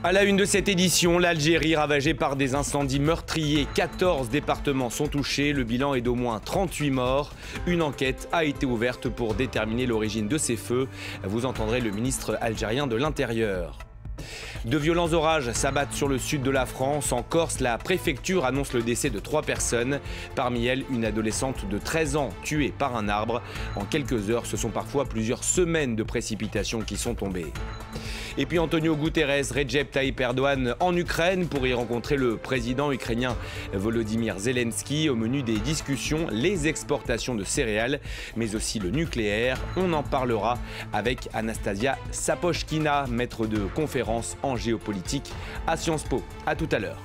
À la une de cette édition, l'Algérie ravagée par des incendies meurtriers. 14 départements sont touchés. Le bilan est d'au moins 38 morts. Une enquête a été ouverte pour déterminer l'origine de ces feux. Vous entendrez le ministre algérien de l'Intérieur. De violents orages s'abattent sur le sud de la France. En Corse, la préfecture annonce le décès de 3 personnes. Parmi elles, une adolescente de 13 ans tuée par un arbre. En quelques heures, ce sont parfois plusieurs semaines de précipitations qui sont tombées. Et puis Antonio Guterres, Recep Tayyip Erdogan en Ukraine pour y rencontrer le président ukrainien Volodymyr Zelensky. Au menu des discussions, les exportations de céréales, mais aussi le nucléaire. On en parlera avec Anastasia Sapochkina, maître de conférence en géopolitique à Sciences Po. À tout à l'heure.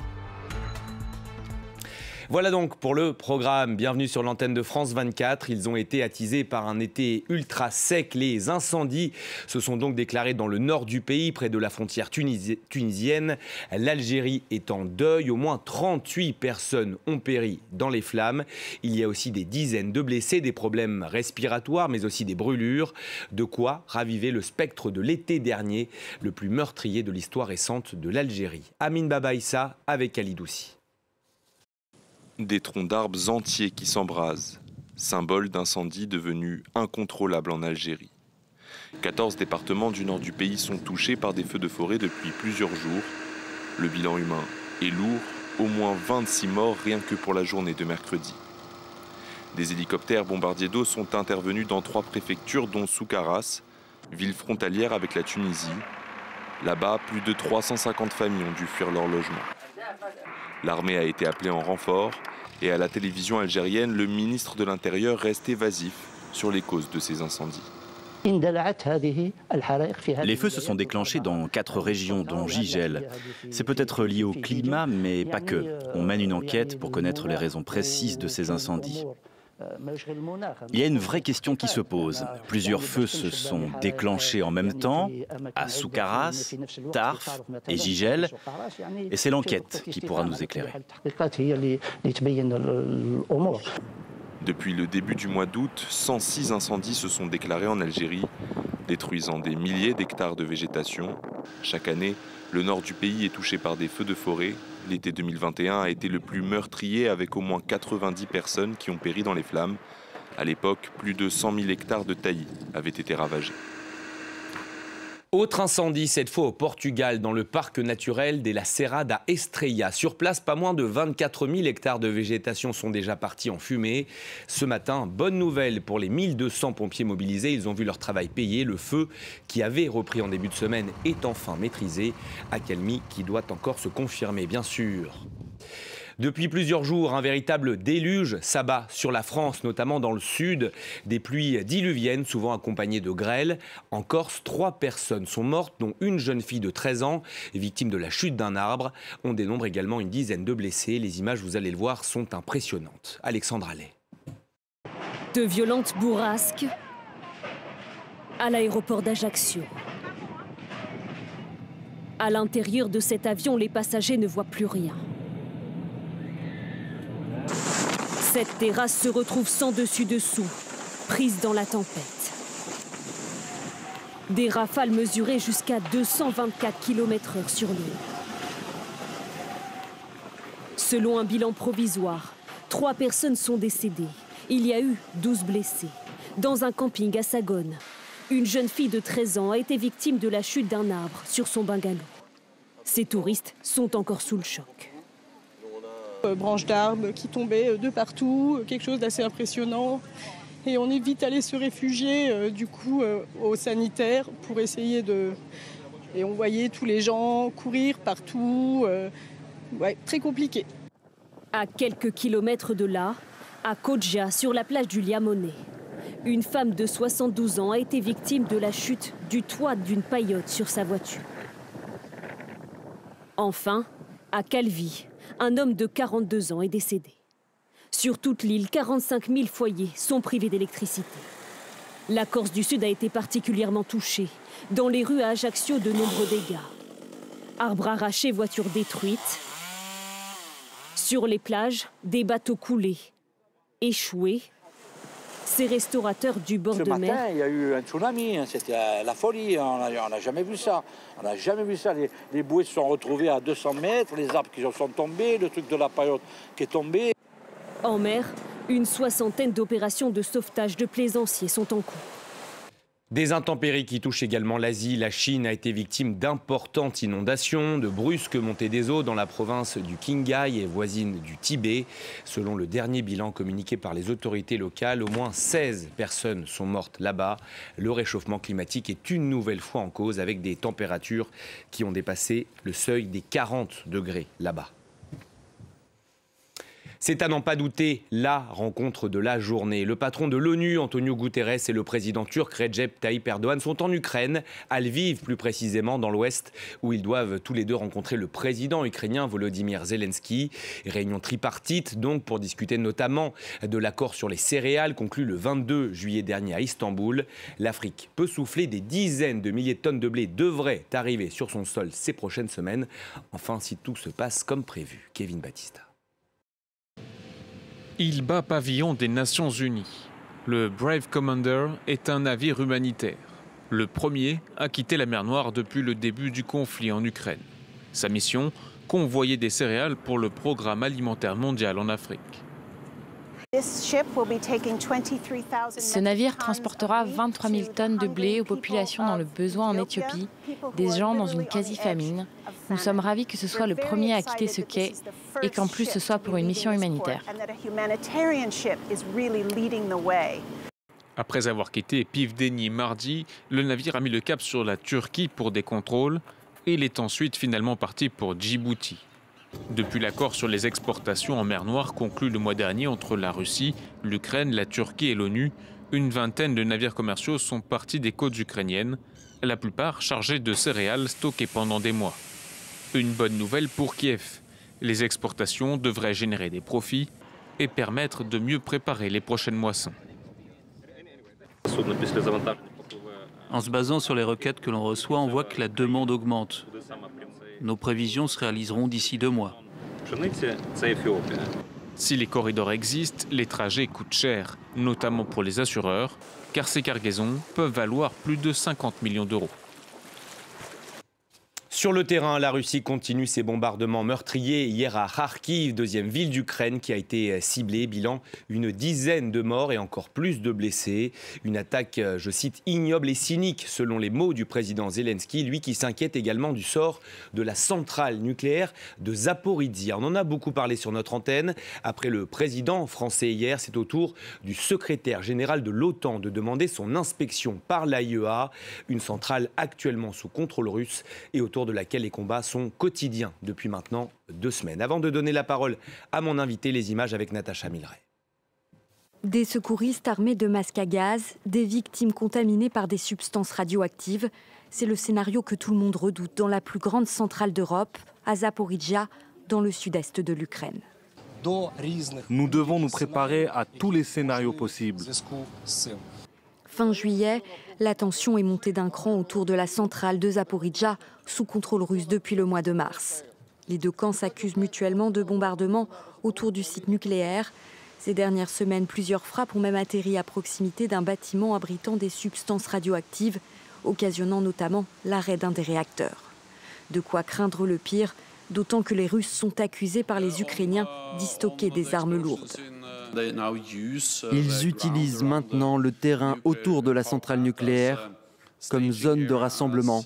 Voilà donc pour le programme. Bienvenue sur l'antenne de France 24. Ils ont été attisés par un été ultra sec. Les incendies se sont donc déclarés dans le nord du pays, près de la frontière tunisienne. L'Algérie est en deuil. Au moins 38 personnes ont péri dans les flammes. Il y a aussi des dizaines de blessés, des problèmes respiratoires, mais aussi des brûlures. De quoi raviver le spectre de l'été dernier, le plus meurtrier de l'histoire récente de l'Algérie. Amine Babaïssa avec Ali Doussi. Des troncs d'arbres entiers qui s'embrasent, symbole d'incendie devenu incontrôlable en Algérie. 14 départements du nord du pays sont touchés par des feux de forêt depuis plusieurs jours. Le bilan humain est lourd, au moins 26 morts rien que pour la journée de mercredi. Des hélicoptères bombardiers d'eau sont intervenus dans 3 préfectures dont Soukaras, ville frontalière avec la Tunisie. Là-bas, plus de 350 familles ont dû fuir leur logement. L'armée a été appelée en renfort et à la télévision algérienne, le ministre de l'Intérieur reste évasif sur les causes de ces incendies. Les feux se sont déclenchés dans 4 régions, dont Jijel. C'est peut-être lié au climat, mais pas que. On mène une enquête pour connaître les raisons précises de ces incendies. Il y a une vraie question qui se pose. Plusieurs feux se sont déclenchés en même temps, à Soukaras, Tarf et Jijel, et c'est l'enquête qui pourra nous éclairer. Depuis le début du mois d'août, 106 incendies se sont déclarés en Algérie, détruisant des milliers d'hectares de végétation. Chaque année, le nord du pays est touché par des feux de forêt. L'été 2021 a été le plus meurtrier avec au moins 90 personnes qui ont péri dans les flammes. À l'époque, plus de 100 000 hectares de taillis avaient été ravagés. Autre incendie, cette fois au Portugal, dans le parc naturel de la Serra da Estrella. Sur place, pas moins de 24 000 hectares de végétation sont déjà partis en fumée. Ce matin, bonne nouvelle pour les 1200 pompiers mobilisés. Ils ont vu leur travail payé. Le feu qui avait repris en début de semaine est enfin maîtrisé. Accalmie qui doit encore se confirmer, bien sûr. Depuis plusieurs jours, un véritable déluge s'abat sur la France, notamment dans le sud. Des pluies diluviennes, souvent accompagnées de grêle. En Corse, 3 personnes sont mortes, dont une jeune fille de 13 ans, victime de la chute d'un arbre. On dénombre également une dizaine de blessés. Les images, vous allez le voir, sont impressionnantes. Alexandra Lay. De violentes bourrasques à l'aéroport d'Ajaccio. À l'intérieur de cet avion, les passagers ne voient plus rien. Cette terrasse se retrouve sans dessus-dessous, prise dans la tempête. Des rafales mesurées jusqu'à 224 km/h sur l'île. Selon un bilan provisoire, 3 personnes sont décédées. Il y a eu 12 blessés. Dans un camping à Sagone, une jeune fille de 13 ans a été victime de la chute d'un arbre sur son bungalow. Ces touristes sont encore sous le choc. Branches d'arbres qui tombaient de partout, quelque chose d'assez impressionnant. Et on est vite allé se réfugier au sanitaire pour essayer de... Et on voyait tous les gens courir partout. Ouais, très compliqué. À quelques kilomètres de là, à Kodja, sur la plage du Liamoné, une femme de 72 ans a été victime de la chute du toit d'une paillote sur sa voiture. Enfin, à Calvi, un homme de 42 ans est décédé. Sur toute l'île, 45 000 foyers sont privés d'électricité. La Corse du Sud a été particulièrement touchée. Dans les rues à Ajaccio, de nombreux dégâts. Arbres arrachés, voitures détruites. Sur les plages, des bateaux coulés, échoués. Ces restaurateurs du bord de mer... Ce matin, il y a eu un tsunami, c'était la folie, on n'a jamais vu ça. On n'a jamais vu ça. Les bouées se sont retrouvées à 200 mètres, les arbres qui sont tombés, le truc de la paillote qui est tombé. En mer, une 60aine d'opérations de sauvetage de plaisanciers sont en cours. Des intempéries qui touchent également l'Asie. La Chine a été victime d'importantes inondations, de brusques montées des eaux dans la province du Qinghai et voisine du Tibet. Selon le dernier bilan communiqué par les autorités locales, au moins 16 personnes sont mortes là-bas. Le réchauffement climatique est une nouvelle fois en cause avec des températures qui ont dépassé le seuil des 40 degrés là-bas. C'est à n'en pas douter la rencontre de la journée. Le patron de l'ONU, Antonio Guterres, et le président turc Recep Tayyip Erdogan sont en Ukraine, à Lviv plus précisément, dans l'ouest, où ils doivent tous les deux rencontrer le président ukrainien Volodymyr Zelensky. Réunion tripartite donc pour discuter notamment de l'accord sur les céréales conclu le 22 juillet dernier à Istanbul. L'Afrique peut souffler, des dizaines de milliers de tonnes de blé devraient arriver sur son sol ces prochaines semaines. Enfin, si tout se passe comme prévu. Kevin Battista. Il bat pavillon des Nations Unies. Le Brave Commander est un navire humanitaire. Le premier à quitter la mer Noire depuis le début du conflit en Ukraine. Sa mission, convoyer des céréales pour le programme alimentaire mondial en Afrique. Ce navire transportera 23 000 tonnes de blé aux populations dans le besoin en Éthiopie, des gens dans une quasi-famine. Nous sommes ravis que ce soit le premier à quitter ce quai et qu'en plus ce soit pour une mission humanitaire. Après avoir quitté Pivdeni mardi, le navire a mis le cap sur la Turquie pour des contrôles et il est ensuite finalement parti pour Djibouti. Depuis l'accord sur les exportations en mer Noire conclu le mois dernier entre la Russie, l'Ukraine, la Turquie et l'ONU, une vingtaine de navires commerciaux sont partis des côtes ukrainiennes, la plupart chargés de céréales stockées pendant des mois. Une bonne nouvelle pour Kiev. Les exportations devraient générer des profits et permettre de mieux préparer les prochaines moissons. En se basant sur les requêtes que l'on reçoit, on voit que la demande augmente. Nos prévisions se réaliseront d'ici 2 mois. Si les corridors existent, les trajets coûtent cher, notamment pour les assureurs, car ces cargaisons peuvent valoir plus de 50 millions d'euros. Sur le terrain, la Russie continue ses bombardements meurtriers. Hier à Kharkiv, deuxième ville d'Ukraine qui a été ciblée. Bilan, une dizaine de morts et encore plus de blessés. Une attaque, je cite, ignoble et cynique, selon les mots du président Zelensky, lui qui s'inquiète également du sort de la centrale nucléaire de Zaporizhzhia. On en a beaucoup parlé sur notre antenne. Après le président français hier, c'est au tour du secrétaire général de l'OTAN de demander son inspection par l'AIEA, une centrale actuellement sous contrôle russe et autour de laquelle les combats sont quotidiens depuis maintenant 2 semaines. Avant de donner la parole à mon invité, les images avec Natacha Milray. Des secouristes armés de masques à gaz, des victimes contaminées par des substances radioactives. C'est le scénario que tout le monde redoute dans la plus grande centrale d'Europe, à Zaporizhzhia, dans le sud-est de l'Ukraine. Nous devons nous préparer à tous les scénarios possibles. Fin juillet, la tension est montée d'un cran autour de la centrale de Zaporizhzhia, sous contrôle russe depuis le mois de mars. Les deux camps s'accusent mutuellement de bombardements autour du site nucléaire. Ces dernières semaines, plusieurs frappes ont même atterri à proximité d'un bâtiment abritant des substances radioactives, occasionnant notamment l'arrêt d'un des réacteurs. De quoi craindre le pire, d'autant que les Russes sont accusés par les Ukrainiens d'y stocker des armes lourdes. Ils utilisent maintenant le terrain autour de la centrale nucléaire comme zone de rassemblement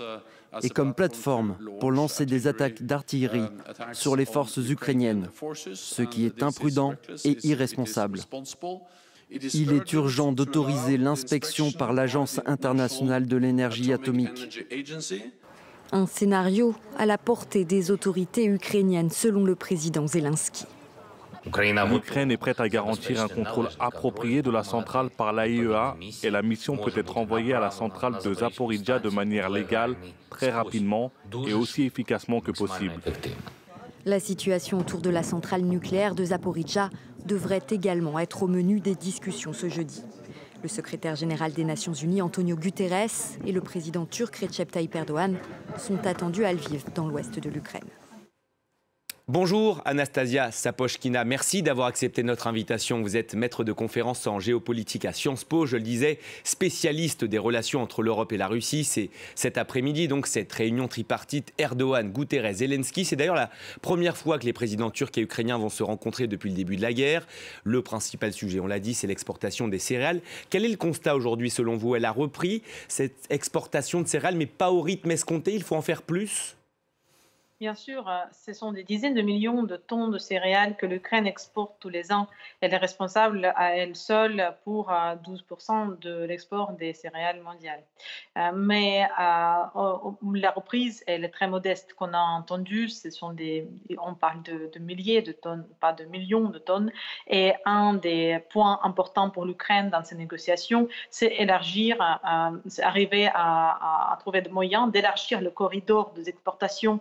et comme plateforme pour lancer des attaques d'artillerie sur les forces ukrainiennes, ce qui est imprudent et irresponsable. Il est urgent d'autoriser l'inspection par l'Agence internationale de l'énergie atomique. Un scénario à la portée des autorités ukrainiennes, selon le président Zelensky. L'Ukraine est prête à garantir un contrôle approprié de la centrale par l'AIEA et la mission peut être envoyée à la centrale de Zaporizhzhia de manière légale, très rapidement et aussi efficacement que possible. La situation autour de la centrale nucléaire de Zaporizhzhia devrait également être au menu des discussions ce jeudi. Le secrétaire général des Nations Unies, Antonio Guterres, et le président turc Recep Tayyip Erdogan sont attendus à Lviv, dans l'ouest de l'Ukraine. Bonjour Anastasia Sapochkina, merci d'avoir accepté notre invitation. Vous êtes maître de conférence en géopolitique à Sciences Po, je le disais, spécialiste des relations entre l'Europe et la Russie. C'est cet après-midi, donc, cette réunion tripartite Erdogan, Guterres, Zelensky. C'est d'ailleurs la première fois que les présidents turcs et ukrainiens vont se rencontrer depuis le début de la guerre. Le principal sujet, on l'a dit, c'est l'exportation des céréales. Quel est le constat aujourd'hui selon vous? Elle a repris cette exportation de céréales, mais pas au rythme escompté. Il faut en faire plus? Bien sûr, ce sont des dizaines de millions de tonnes de céréales que l'Ukraine exporte tous les ans. Elle est responsable à elle seule pour 12% de l'export des céréales mondiales. Mais la reprise, elle est très modeste. Qu'on a entendu, on parle de milliers de tonnes, pas de millions de tonnes. Et un des points importants pour l'Ukraine dans ces négociations, c'est arriver à trouver des moyens d'élargir le corridor des exportations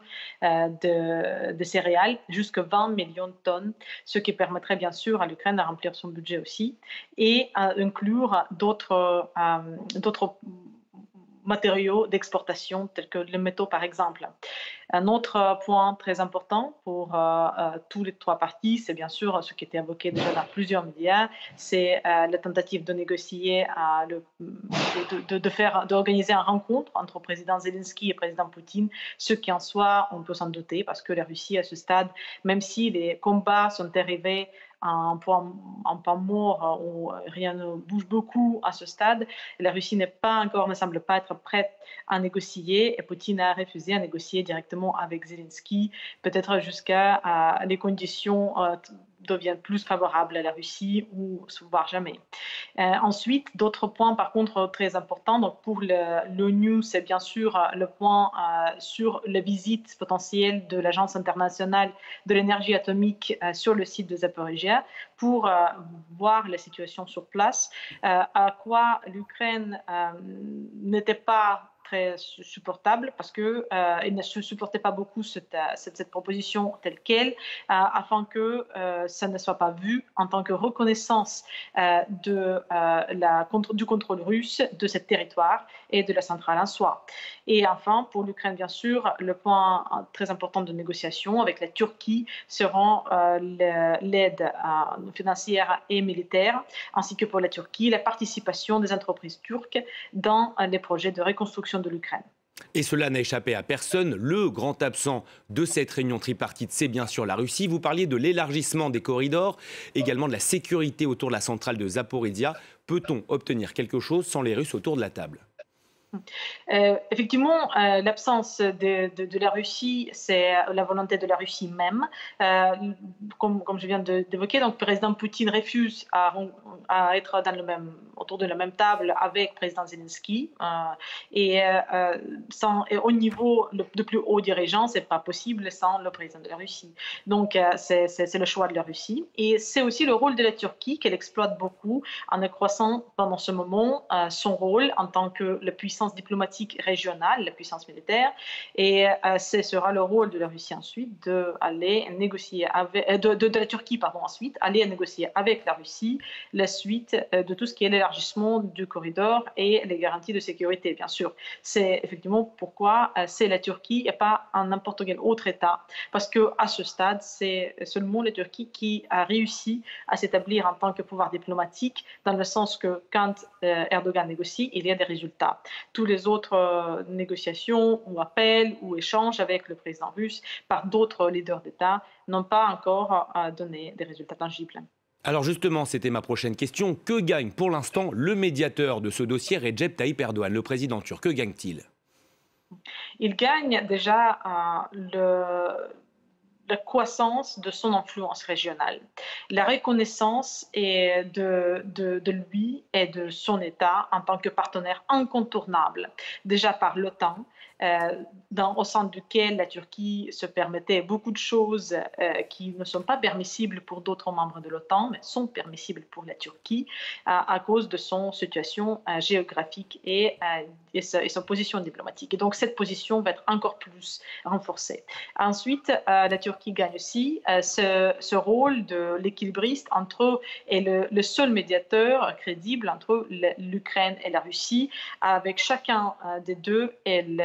de céréales jusqu'à 20 millions de tonnes, ce qui permettrait bien sûr à l'Ukraine de remplir son budget aussi et inclure d'autres matériaux d'exportation tels que les métaux par exemple. Un autre point très important pour tous les trois parties, c'est bien sûr ce qui était évoqué déjà dans plusieurs médias, c'est la tentative de négocier, d'organiser une rencontre entre le président Zelensky et le président Poutine, ce qui en soi, on peut s'en douter, parce que la Russie à ce stade, même si les combats sont arrivés à un point mort où rien ne bouge beaucoup à ce stade, la Russie ne semble pas être prête à négocier et Poutine a refusé à négocier directement avec Zelensky, peut-être jusqu'à les conditions deviennent plus favorables à la Russie ou voire jamais. Ensuite, d'autres points par contre très importants. Donc pour l'ONU, c'est bien sûr le point sur la visite potentielle de l'Agence internationale de l'énergie atomique sur le site de Zaporizhzhia pour voir la situation sur place, à quoi l'Ukraine n'était pas très supportable parce qu'elle ne supportait pas beaucoup cette proposition telle qu'elle, afin que ça ne soit pas vu en tant que reconnaissance du contrôle russe de ce territoire et de la centrale en soi. Et enfin, pour l'Ukraine, bien sûr, le point très important de négociation avec la Turquie seront l'aide financière et militaire, ainsi que pour la Turquie, la participation des entreprises turques dans les projets de reconstruction de l'Ukraine. Et cela n'a échappé à personne. Le grand absent de cette réunion tripartite, c'est bien sûr la Russie. Vous parliez de l'élargissement des corridors, également de la sécurité autour de la centrale de Zaporizhzhia. Peut-on obtenir quelque chose sans les Russes autour de la table ? Effectivement, l'absence de la Russie, c'est la volonté de la Russie même. Comme je viens d'évoquer, donc le président Poutine refuse à être autour de la même table avec le président Zelensky. Et au niveau de plus haut dirigeant, c'est pas possible sans le président de la Russie. Donc c'est le choix de la Russie. Et c'est aussi le rôle de la Turquie qu'elle exploite beaucoup en accroissant pendant ce moment son rôle en tant que la puissance diplomatique régionale, la puissance militaire, et ce sera le rôle de la Russie ensuite d'aller négocier de la Turquie ensuite aller négocier avec la Russie la suite de tout ce qui est l'élargissement du corridor et les garanties de sécurité, bien sûr. C'est effectivement pourquoi c'est la Turquie et pas n'importe quel autre État, parce que à ce stade, c'est seulement la Turquie qui a réussi à s'établir en tant que pouvoir diplomatique, dans le sens que quand Erdogan négocie, il y a des résultats. Tous les autres négociations ou appels ou échanges avec le président russe par d'autres leaders d'État n'ont pas encore donné des résultats tangibles. Alors justement, c'était ma prochaine question. Que gagne pour l'instant le médiateur de ce dossier, Recep Tayyip Erdogan, le président turc? Que gagne-t-il? Il gagne déjà la croissance de son influence régionale, la reconnaissance de lui et de son État en tant que partenaire incontournable, déjà par l'OTAN, au sein duquel la Turquie se permettait beaucoup de choses qui ne sont pas permissibles pour d'autres membres de l'OTAN, mais sont permissibles pour la Turquie à cause de son situation géographique et sa position diplomatique. Et donc cette position va être encore plus renforcée. Ensuite, la Turquie gagne aussi ce rôle de l'équilibriste et le seul médiateur crédible entre l'Ukraine et la Russie. Avec chacun des deux, elle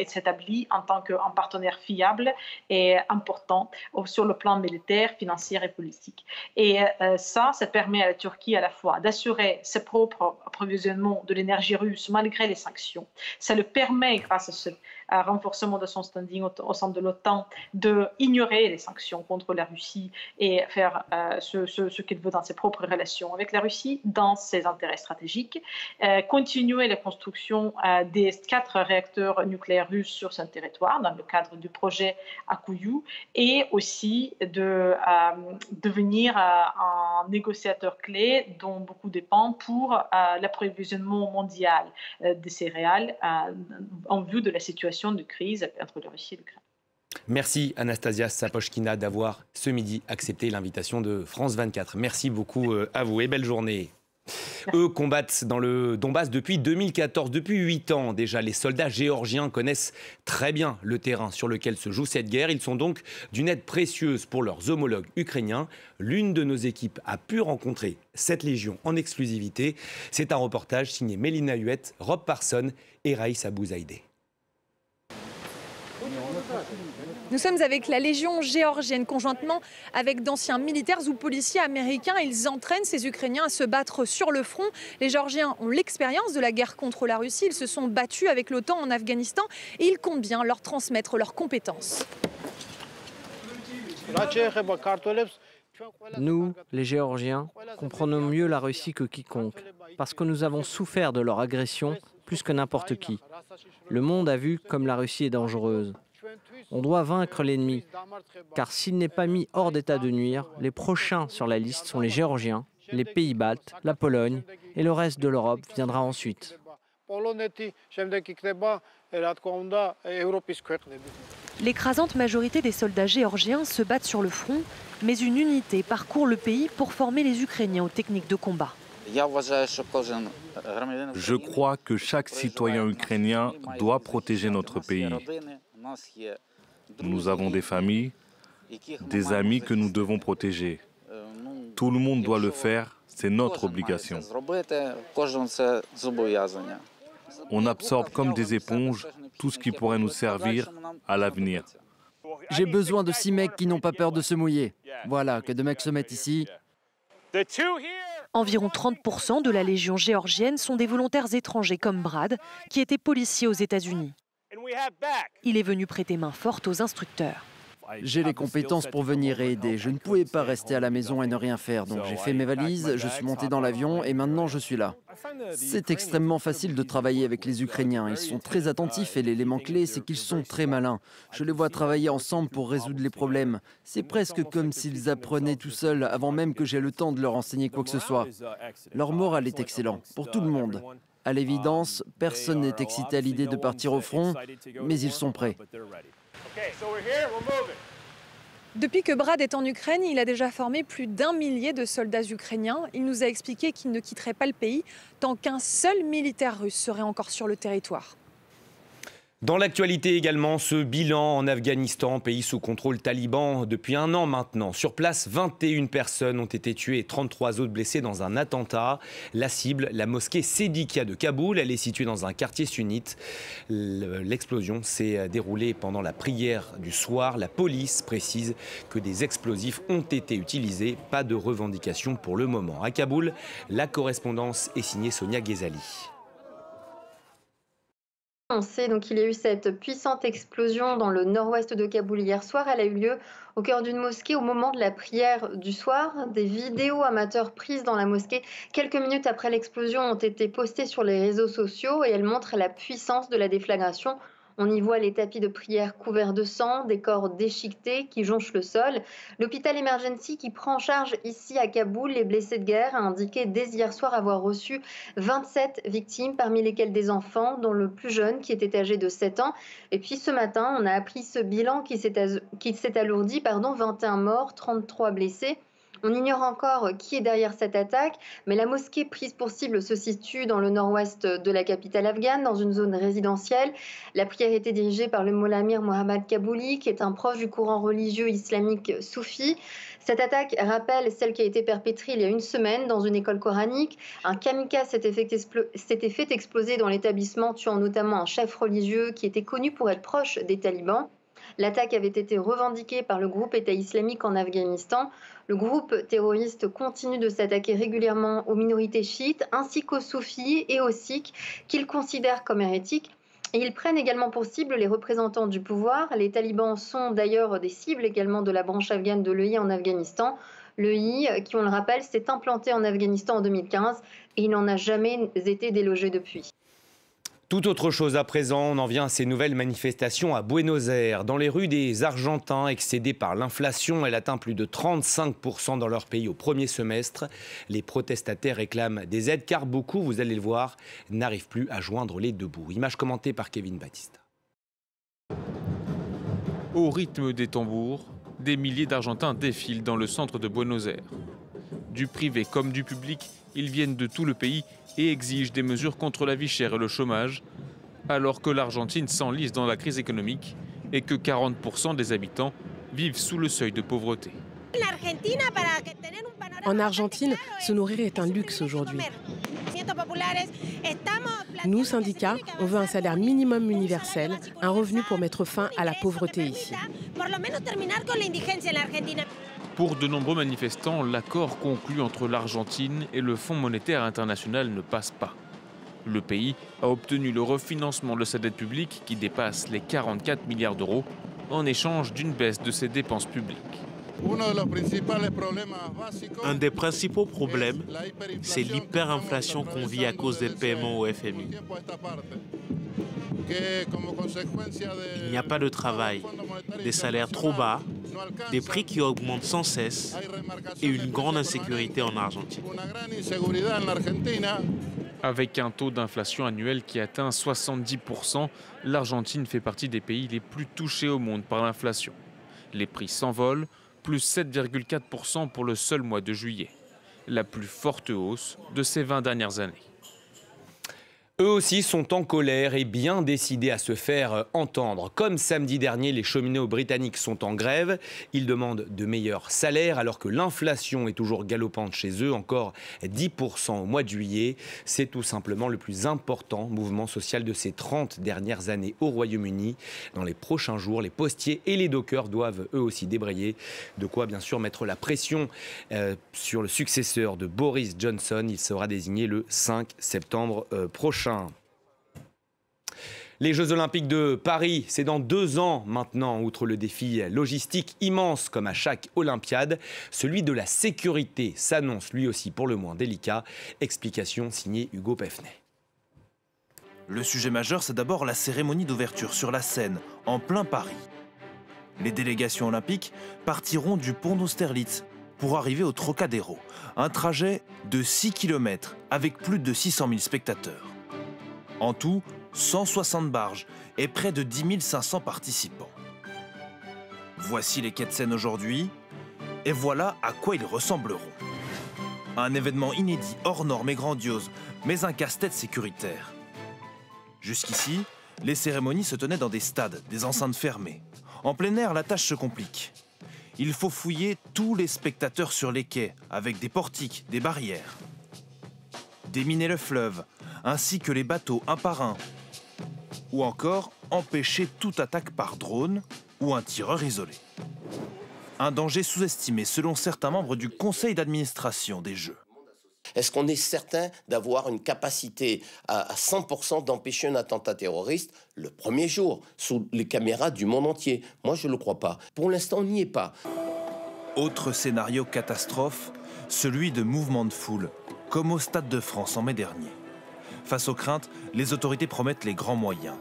s'établit en tant qu'un partenaire fiable et important sur le plan militaire, financier et politique. Et ça permet à la Turquie à la fois d'assurer ses propres approvisionnements de l'énergie russe malgré les sanctions. Ça le permet, grâce à ce renforcement de son standing au sein de l'OTAN, d'ignorer les sanctions contre la Russie et faire ce qu'il veut dans ses propres relations avec la Russie, dans ses intérêts stratégiques, continuer la construction des 4 réacteurs nucléaires russes sur son territoire dans le cadre du projet Akuyu, et aussi de devenir un négociateur clé dont beaucoup dépend pour l'approvisionnement mondial des céréales en vue de la situation de crise entre la Russie et l'Ukraine. Merci Anastasia Sapochkina d'avoir ce midi accepté l'invitation de France 24. Merci beaucoup à vous et belle journée. Eux combattent dans le Donbass depuis 2014, depuis 8 ans déjà. Les soldats géorgiens connaissent très bien le terrain sur lequel se joue cette guerre. Ils sont donc d'une aide précieuse pour leurs homologues ukrainiens. L'une de nos équipes a pu rencontrer cette légion en exclusivité. C'est un reportage signé Mélina Huette, Rob Parson et Raïs Abouzaïdeh. Nous sommes avec la Légion géorgienne, conjointement avec d'anciens militaires ou policiers américains. Ils entraînent ces Ukrainiens à se battre sur le front. Les Géorgiens ont l'expérience de la guerre contre la Russie. Ils se sont battus avec l'OTAN en Afghanistan et ils comptent bien leur transmettre leurs compétences. Nous, les Géorgiens, comprenons mieux la Russie que quiconque, parce que nous avons souffert de leur agression plus que n'importe qui. Le monde a vu comme la Russie est dangereuse. On doit vaincre l'ennemi, car s'il n'est pas mis hors d'état de nuire, les prochains sur la liste sont les Géorgiens, les pays baltes, la Pologne et le reste de l'Europe viendra ensuite. L'écrasante majorité des soldats géorgiens se battent sur le front, mais une unité parcourt le pays pour former les Ukrainiens aux techniques de combat. Je crois que chaque citoyen ukrainien doit protéger notre pays. Nous avons des familles, des amis que nous devons protéger. Tout le monde doit le faire, c'est notre obligation. On absorbe comme des éponges tout ce qui pourrait nous servir à l'avenir. J'ai besoin de 6 mecs qui n'ont pas peur de se mouiller. Voilà, que 2 mecs se mettent ici. Environ 30% de la Légion géorgienne sont des volontaires étrangers comme Brad, qui était policier aux États-Unis. Il est venu prêter main forte aux instructeurs. J'ai les compétences pour venir aider. Je ne pouvais pas rester à la maison et ne rien faire. Donc j'ai fait mes valises, je suis monté dans l'avion et maintenant je suis là. C'est extrêmement facile de travailler avec les Ukrainiens. Ils sont très attentifs et l'élément clé, c'est qu'ils sont très malins. Je les vois travailler ensemble pour résoudre les problèmes. C'est presque comme s'ils apprenaient tout seuls avant même que j'aie le temps de leur enseigner quoi que ce soit. Leur morale est excellent, pour tout le monde. À l'évidence, personne n'est excité à l'idée de partir au front, mais ils sont prêts. Depuis que Brad est en Ukraine, il a déjà formé plus d'1 millier de soldats ukrainiens. Il nous a expliqué qu'il ne quitterait pas le pays tant qu'un seul militaire russe serait encore sur le territoire. Dans l'actualité également, ce bilan en Afghanistan, pays sous contrôle taliban depuis 1 an maintenant. Sur place, 21 personnes ont été tuées et 33 autres blessées dans un attentat. La cible, la mosquée Sédikia de Kaboul, elle est située dans un quartier sunnite. L'explosion s'est déroulée pendant la prière du soir. La police précise que des explosifs ont été utilisés. Pas de revendication pour le moment. À Kaboul, la correspondance est signée Sonia Ghezali. On sait donc qu'il y a eu cette puissante explosion dans le nord-ouest de Kaboul hier soir. Elle a eu lieu au cœur d'une mosquée au moment de la prière du soir. Des vidéos amateurs prises dans la mosquée quelques minutes après l'explosion ont été postées sur les réseaux sociaux et elles montrent la puissance de la déflagration. On y voit les tapis de prière couverts de sang, des corps déchiquetés qui jonchent le sol. L'hôpital Emergency qui prend en charge ici à Kaboul les blessés de guerre a indiqué dès hier soir avoir reçu 27 victimes, parmi lesquelles des enfants, dont le plus jeune qui était âgé de 7 ans. Et puis ce matin, on a appris ce bilan qui s'est alourdi, 21 morts, 33 blessés. On ignore encore qui est derrière cette attaque, mais la mosquée prise pour cible se situe dans le nord-ouest de la capitale afghane, dans une zone résidentielle. La prière était dirigée par le mollah Amir Mohammad Kabouli, qui est un proche du courant religieux islamique soufi. Cette attaque rappelle celle qui a été perpétrée il y a une semaine dans une école coranique. Un kamikaze s'était fait exploser dans l'établissement, tuant notamment un chef religieux qui était connu pour être proche des talibans. L'attaque avait été revendiquée par le groupe État islamique en Afghanistan. Le groupe terroriste continue de s'attaquer régulièrement aux minorités chiites ainsi qu'aux soufis et aux sikhs qu'ils considèrent comme hérétiques. Et ils prennent également pour cible les représentants du pouvoir. Les talibans sont d'ailleurs des cibles également de la branche afghane de l'EI en Afghanistan. L'EI, qui on le rappelle, s'est implanté en Afghanistan en 2015 et il n'en a jamais été délogé depuis. Tout autre chose à présent, on en vient à ces nouvelles manifestations à Buenos Aires. Dans les rues des Argentins, excédés par l'inflation, elle atteint plus de 35% dans leur pays au premier semestre. Les protestataires réclament des aides car beaucoup, vous allez le voir, n'arrivent plus à joindre les deux bouts. Image commentée par Kevin Baptiste. Au rythme des tambours, des milliers d'Argentins défilent dans le centre de Buenos Aires. Du privé comme du public, ils viennent de tout le pays et exigent des mesures contre la vie chère et le chômage, alors que l'Argentine s'enlise dans la crise économique et que 40% des habitants vivent sous le seuil de pauvreté. En Argentine, se nourrir est un luxe aujourd'hui. Nous, syndicats, on veut un salaire minimum universel, un revenu pour mettre fin à la pauvreté ici. Pour de nombreux manifestants, l'accord conclu entre l'Argentine et le Fonds monétaire international ne passe pas. Le pays a obtenu le refinancement de sa dette publique qui dépasse les 44 milliards d'euros en échange d'une baisse de ses dépenses publiques. Un des principaux problèmes, c'est l'hyperinflation qu'on vit à cause des paiements au FMI. Il n'y a pas de travail, des salaires trop bas, des prix qui augmentent sans cesse et une grande insécurité en Argentine. Avec un taux d'inflation annuel qui atteint 70%, l'Argentine fait partie des pays les plus touchés au monde par l'inflation. Les prix s'envolent, plus 7,4% pour le seul mois de juillet. La plus forte hausse de ces 20 dernières années. Eux aussi sont en colère et bien décidés à se faire entendre. Comme samedi dernier, les cheminots britanniques sont en grève. Ils demandent de meilleurs salaires alors que l'inflation est toujours galopante chez eux, encore 10% au mois de juillet. C'est tout simplement le plus important mouvement social de ces 30 dernières années au Royaume-Uni. Dans les prochains jours, les postiers et les dockers doivent eux aussi débrayer. De quoi bien sûr mettre la pression sur le successeur de Boris Johnson. Il sera désigné le 5 septembre prochain. Les Jeux Olympiques de Paris, c'est dans 2 ans maintenant. Outre le défi logistique immense comme à chaque Olympiade, celui de la sécurité s'annonce lui aussi pour le moins délicat. Explication signée Hugo Peffnet. Le sujet majeur, c'est d'abord la cérémonie d'ouverture sur la Seine, en plein Paris. Les délégations olympiques partiront du pont d'Austerlitz pour arriver au Trocadéro. Un trajet de 6 km avec plus de 600 000 spectateurs. En tout, 160 barges et près de 10 500 participants. Voici les quais de Seine aujourd'hui, et voilà à quoi ils ressembleront. Un événement inédit, hors norme et grandiose, mais un casse-tête sécuritaire. Jusqu'ici, les cérémonies se tenaient dans des stades, des enceintes fermées. En plein air, la tâche se complique. Il faut fouiller tous les spectateurs sur les quais, avec des portiques, des barrières. Déminer le fleuve, ainsi que les bateaux un par un. Ou encore empêcher toute attaque par drone ou un tireur isolé. Un danger sous-estimé selon certains membres du conseil d'administration des Jeux. Est-ce qu'on est certain d'avoir une capacité à 100% d'empêcher un attentat terroriste le premier jour, sous les caméras du monde entier? Moi, je ne le crois pas. Pour l'instant, on n'y est pas. Autre scénario catastrophe, celui de mouvements de foule, comme au Stade de France en mai dernier. Face aux craintes, les autorités promettent les grands moyens.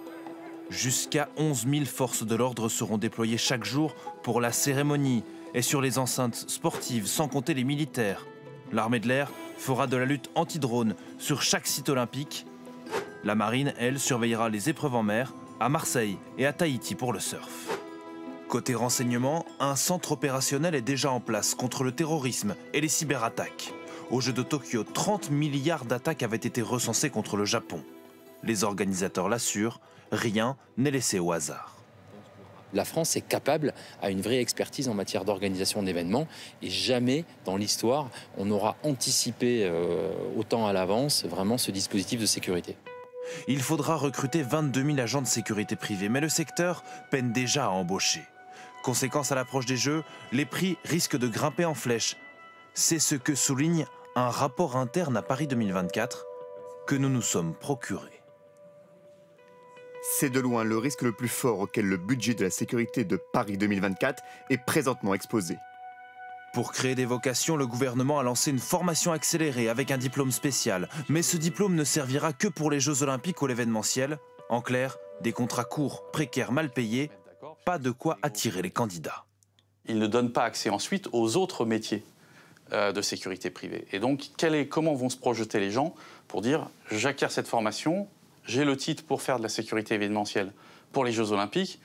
Jusqu'à 11 000 forces de l'ordre seront déployées chaque jour pour la cérémonie et sur les enceintes sportives, sans compter les militaires. L'armée de l'air fera de la lutte anti-drone sur chaque site olympique. La marine, elle, surveillera les épreuves en mer, à Marseille et à Tahiti pour le surf. Côté renseignement, un centre opérationnel est déjà en place contre le terrorisme et les cyberattaques. Aux Jeux de Tokyo, 30 milliards d'attaques avaient été recensées contre le Japon. Les organisateurs l'assurent, rien n'est laissé au hasard. La France est capable à une vraie expertise en matière d'organisation d'événements et jamais dans l'histoire on aura anticipé autant à l'avance vraiment ce dispositif de sécurité. Il faudra recruter 22 000 agents de sécurité privée, mais le secteur peine déjà à embaucher. Conséquence à l'approche des Jeux, les prix risquent de grimper en flèche. C'est ce que souligne un rapport interne à Paris 2024 que nous nous sommes procurés. C'est de loin le risque le plus fort auquel le budget de la sécurité de Paris 2024 est présentement exposé. Pour créer des vocations, le gouvernement a lancé une formation accélérée avec un diplôme spécial. Mais ce diplôme ne servira que pour les Jeux Olympiques ou l'événementiel. En clair, des contrats courts, précaires, mal payés, pas de quoi attirer les candidats. Il ne donne pas accès ensuite aux autres métiers de sécurité privée. Et donc, comment vont se projeter les gens pour dire « j'acquiers cette formation », j'ai le titre pour faire de la sécurité événementielle pour les Jeux Olympiques,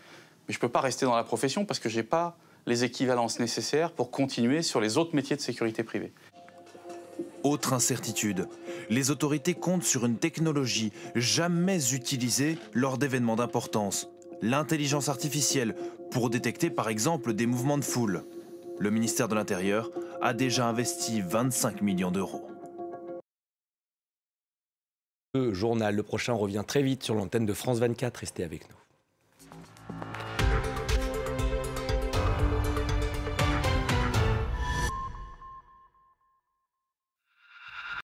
mais je ne peux pas rester dans la profession parce que je n'ai pas les équivalences nécessaires pour continuer sur les autres métiers de sécurité privée. Autre incertitude, les autorités comptent sur une technologie jamais utilisée lors d'événements d'importance, l'intelligence artificielle, pour détecter par exemple des mouvements de foule. Le ministère de l'Intérieur a déjà investi 25 millions d'euros. Le journal, le prochain revient très vite sur l'antenne de France 24. Restez avec nous.